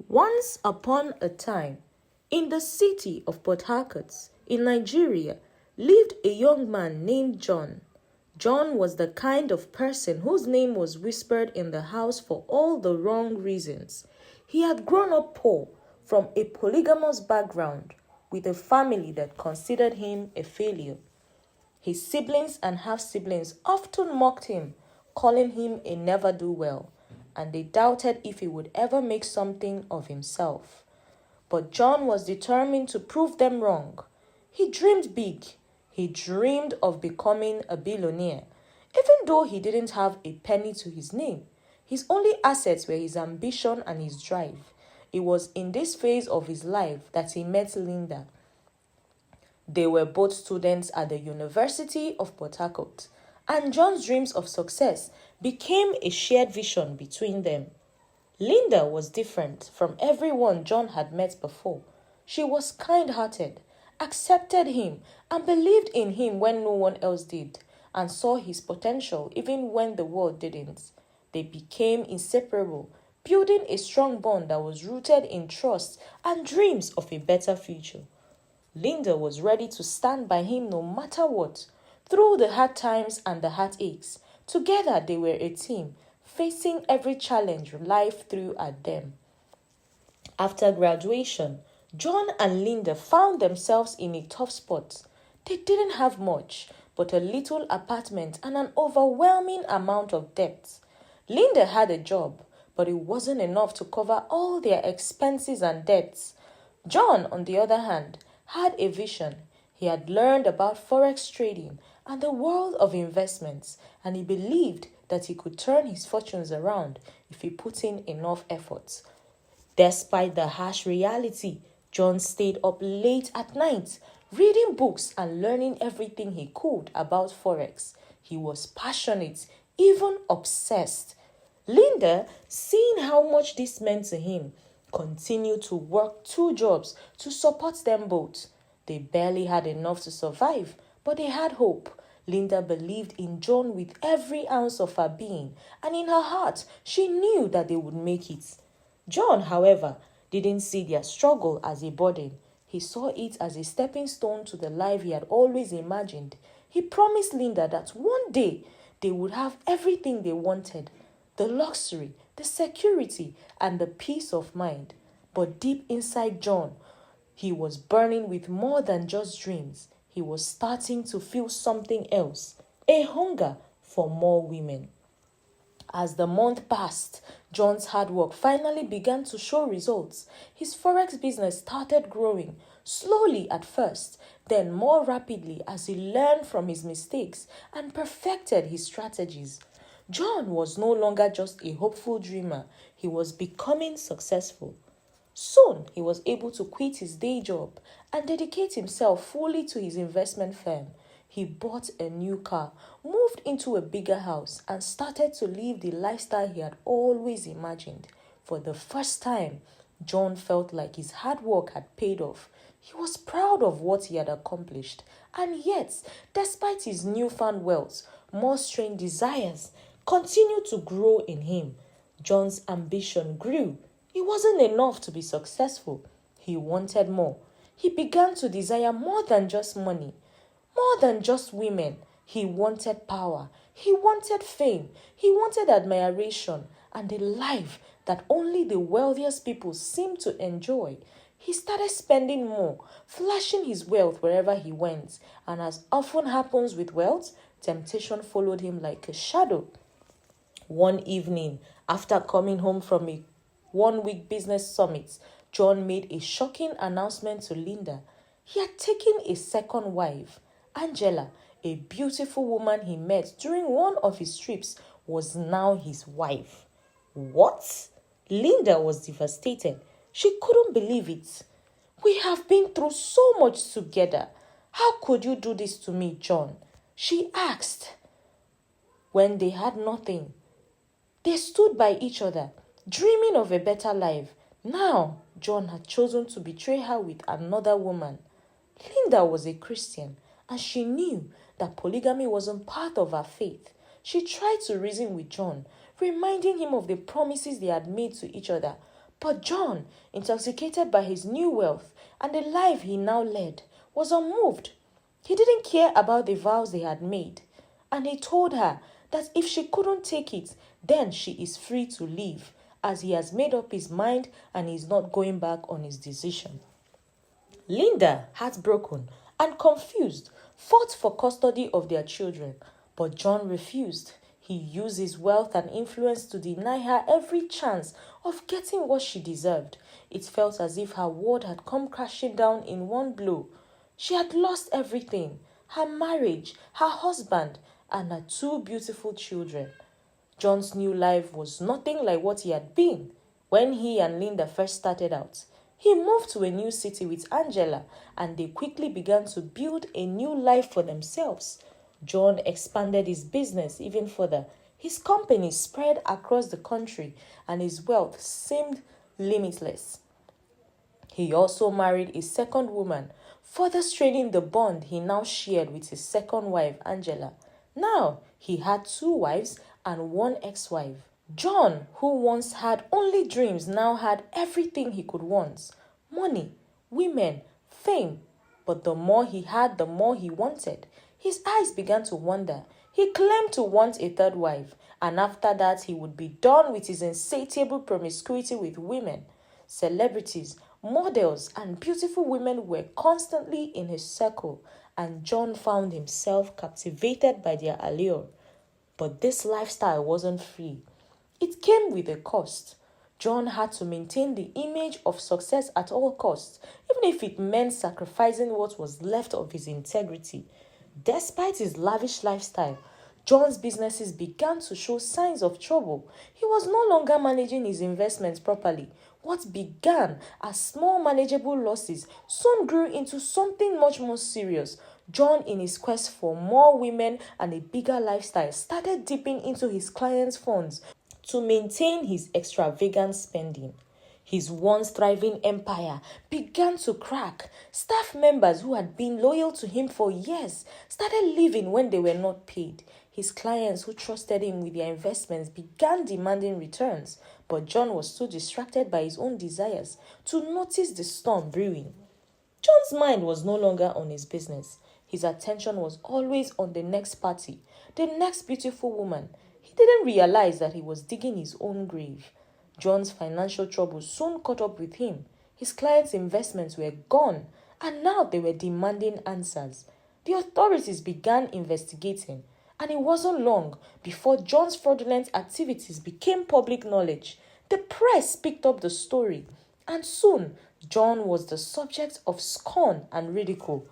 Once upon a time, in the city of Port Harcourt, in Nigeria, lived a young man named John. John was the kind of person whose name was whispered in the house for all the wrong reasons. He had grown up poor from a polygamous background with a family that considered him a failure. His siblings and half-siblings often mocked him, calling him a never-do-well, and they doubted if he would ever make something of himself. But John was determined to prove them wrong. He dreamed big. He dreamed of becoming a billionaire. Even though he didn't have a penny to his name, his only assets were his ambition and his drive. It was in this phase of his life that he met Linda. They were both students at the University of Port Harcourt, and John's dreams of success became a shared vision between them. Linda was different from everyone John had met before. She was kind-hearted, accepted him, and believed in him when no one else did, and saw his potential even when the world didn't. They became inseparable, building a strong bond that was rooted in trust and dreams of a better future. Linda was ready to stand by him no matter what, through the hard times and the heartaches. Together they were a team, facing every challenge life threw at them. After graduation, John and Linda found themselves in a tough spot. They didn't have much, but a little apartment and an overwhelming amount of debt. Linda had a job, but it wasn't enough to cover all their expenses and debts. John, on the other hand, had a vision. He had learned about forex trading and the world of investments, and he believed that he could turn his fortunes around if he put in enough effort. Despite the harsh reality, John stayed up late at night, reading books and learning everything he could about forex. He was passionate, even obsessed. Linda, seeing how much this meant to him, continued to work 2 jobs to support them both. They barely had enough to survive, but they had hope. Linda believed in John with every ounce of her being, and in her heart, she knew that they would make it. John, however, didn't see their struggle as a burden. He saw it as a stepping stone to the life he had always imagined. He promised Linda that one day they would have everything they wanted, the luxury, the security, and the peace of mind. But deep inside John, he was burning with more than just dreams. He was starting to feel something else, a hunger for more women. As the month passed, John's hard work finally began to show results. His forex business started growing, slowly at first, then more rapidly as he learned from his mistakes and perfected his strategies. John was no longer just a hopeful dreamer. He was becoming successful. Soon, he was able to quit his day job and dedicate himself fully to his investment firm. He bought a new car, moved into a bigger house, and started to live the lifestyle he had always imagined. For the first time, John felt like his hard work had paid off. He was proud of what he had accomplished, and yet, despite his newfound wealth, more strange desires continued to grow in him. John's ambition grew. It wasn't enough to be successful. He wanted more. He began to desire more than just money, more than just women. He wanted power. He wanted fame. He wanted admiration and a life that only the wealthiest people seemed to enjoy. He started spending more, flashing his wealth wherever he went. And as often happens with wealth, temptation followed him like a shadow. One evening, after coming home from a 1-week business summit, John made a shocking announcement to Linda. He had taken a second wife. Angela, a beautiful woman he met during one of his trips, was now his wife. What? Linda was devastated. She couldn't believe it. We have been through so much together. How could you do this to me, John? She asked. When they had nothing, they stood by each other, dreaming of a better life. Now, John had chosen to betray her with another woman. Linda was a Christian, and she knew that polygamy wasn't part of her faith. She tried to reason with John, reminding him of the promises they had made to each other, But John, intoxicated by his new wealth and the life he now led, was unmoved. He didn't care about the vows they had made, and he told her that if she couldn't take it, then she is free to leave, as he has made up his mind and is not going back on his decision. Linda, heartbroken and confused, fought for custody of their children, but John refused. He used his wealth and influence to deny her every chance of getting what she deserved. It felt as if her world had come crashing down in one blow. She had lost everything: her marriage, her husband, and her two beautiful children. John's new life was nothing like what he had been when he and Linda first started out. He moved to a new city with Angela, and they quickly began to build a new life for themselves. John expanded his business even further. His company spread across the country, and his wealth seemed limitless. He also married a second woman, further straining the bond he now shared with his second wife, Angela. Now he had two wives and one ex-wife. John, who once had only dreams, now had everything he could want: money, women, fame. But the more he had, the more he wanted. His eyes began to wander. He claimed to want a third wife, and after that he would be done with his insatiable promiscuity with women. Celebrities, models, and beautiful women were constantly in his circle, and John found himself captivated by their allure. But this lifestyle wasn't free. It came with a cost. John had to maintain the image of success at all costs, even if it meant sacrificing what was left of his integrity. Despite his lavish lifestyle, John's businesses began to show signs of trouble. He was no longer managing his investments properly. What began as small manageable losses soon grew into something much more serious. John, in his quest for more women and a bigger lifestyle, started dipping into his clients' funds to maintain his extravagant spending. His once thriving empire began to crack. Staff members who had been loyal to him for years started leaving when they were not paid. His clients who trusted him with their investments began demanding returns, but John was too distracted by his own desires to notice the storm brewing. John's mind was no longer on his business. His attention was always on the next party, the next beautiful woman. He didn't realize that he was digging his own grave. John's financial troubles soon caught up with him. His clients' investments were gone, and now they were demanding answers. The authorities began investigating, and it wasn't long before John's fraudulent activities became public knowledge. The press picked up the story, and soon John was the subject of scorn and ridicule.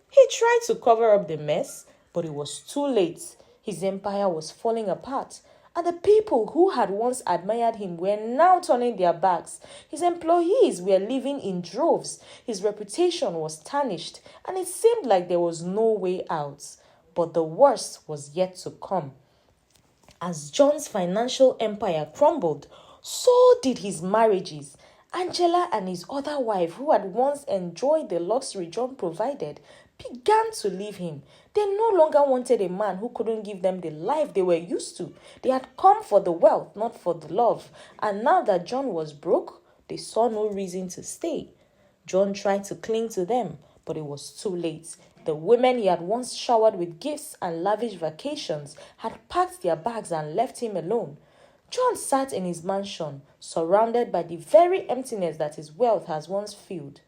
He tried to cover up the mess, but it was too late. His empire was falling apart, and the people who had once admired him were now turning their backs. His employees were leaving in droves. His reputation was tarnished, and it seemed like there was no way out. But the worst was yet to come. As John's financial empire crumbled, so did his marriages. Angela and his other wife, who had once enjoyed the luxury John provided, began to leave him. They no longer wanted a man who couldn't give them the life they were used to. They had come for the wealth, not for the love. And now that John was broke, they saw no reason to stay. John tried to cling to them, but it was too late. The women he had once showered with gifts and lavish vacations had packed their bags and left him alone. John sat in his mansion, surrounded by the very emptiness that his wealth has once filled.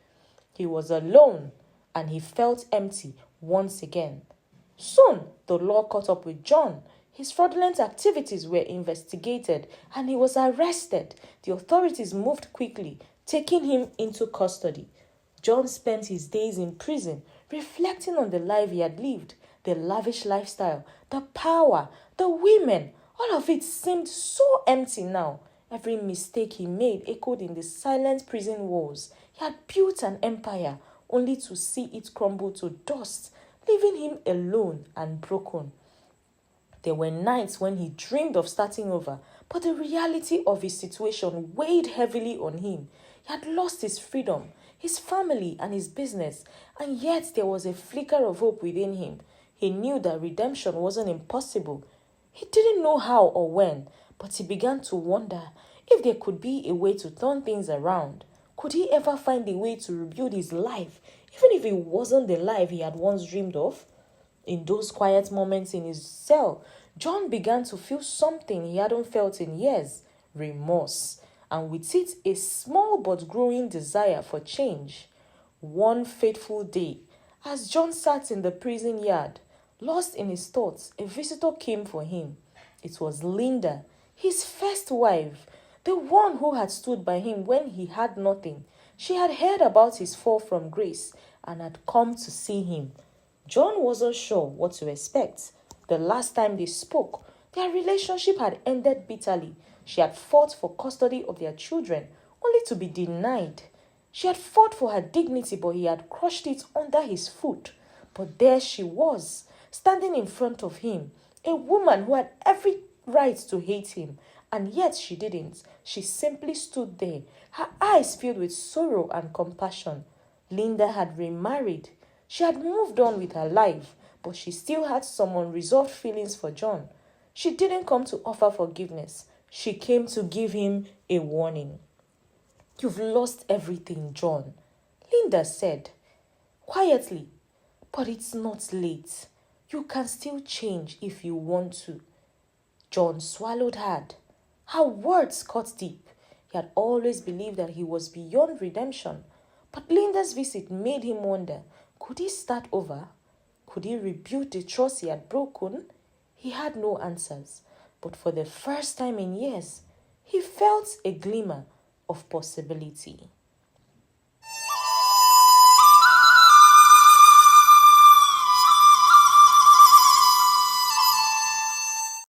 He was alone, and he felt empty once again. Soon, the law caught up with John. His fraudulent activities were investigated, and he was arrested. The authorities moved quickly, taking him into custody. John spent his days in prison, reflecting on the life he had lived, the lavish lifestyle, the power, the women. All of it seemed so empty now. Every mistake he made echoed in the silent prison walls. He had built an empire, only to see it crumble to dust, leaving him alone and broken. There were nights when he dreamed of starting over, but the reality of his situation weighed heavily on him. He had lost his freedom, his family, and his business, and yet there was a flicker of hope within him. He knew that redemption wasn't impossible. He didn't know how or when, but he began to wonder If there could be a way to turn things around, could he ever find a way to rebuild his life, even if it wasn't the life he had once dreamed of? In those quiet moments in his cell, John began to feel something he hadn't felt in years: remorse, and with it a small but growing desire for change. One fateful day, as John sat in the prison yard, lost in his thoughts, a visitor came for him. It was Linda, his first wife, the one who had stood by him when he had nothing. She had heard about his fall from grace and had come to see him. John wasn't sure what to expect. The last time they spoke, their relationship had ended bitterly. She had fought for custody of their children, only to be denied. She had fought for her dignity, but he had crushed it under his foot. But there she was, standing in front of him, a woman who had every right to hate him, and yet she didn't. She simply stood there, her eyes filled with sorrow and compassion. Linda had remarried. She had moved on with her life, but she still had some unresolved feelings for John. She didn't come to offer forgiveness. She came to give him a warning. "You've lost everything, John," Linda said quietly. "But it's not late. You can still change if you want to." John swallowed hard. Her words cut deep. He had always believed that he was beyond redemption. But Linda's visit made him wonder, could he start over? Could he rebuild the trust he had broken? He had no answers. But for the first time in years, he felt a glimmer of possibility.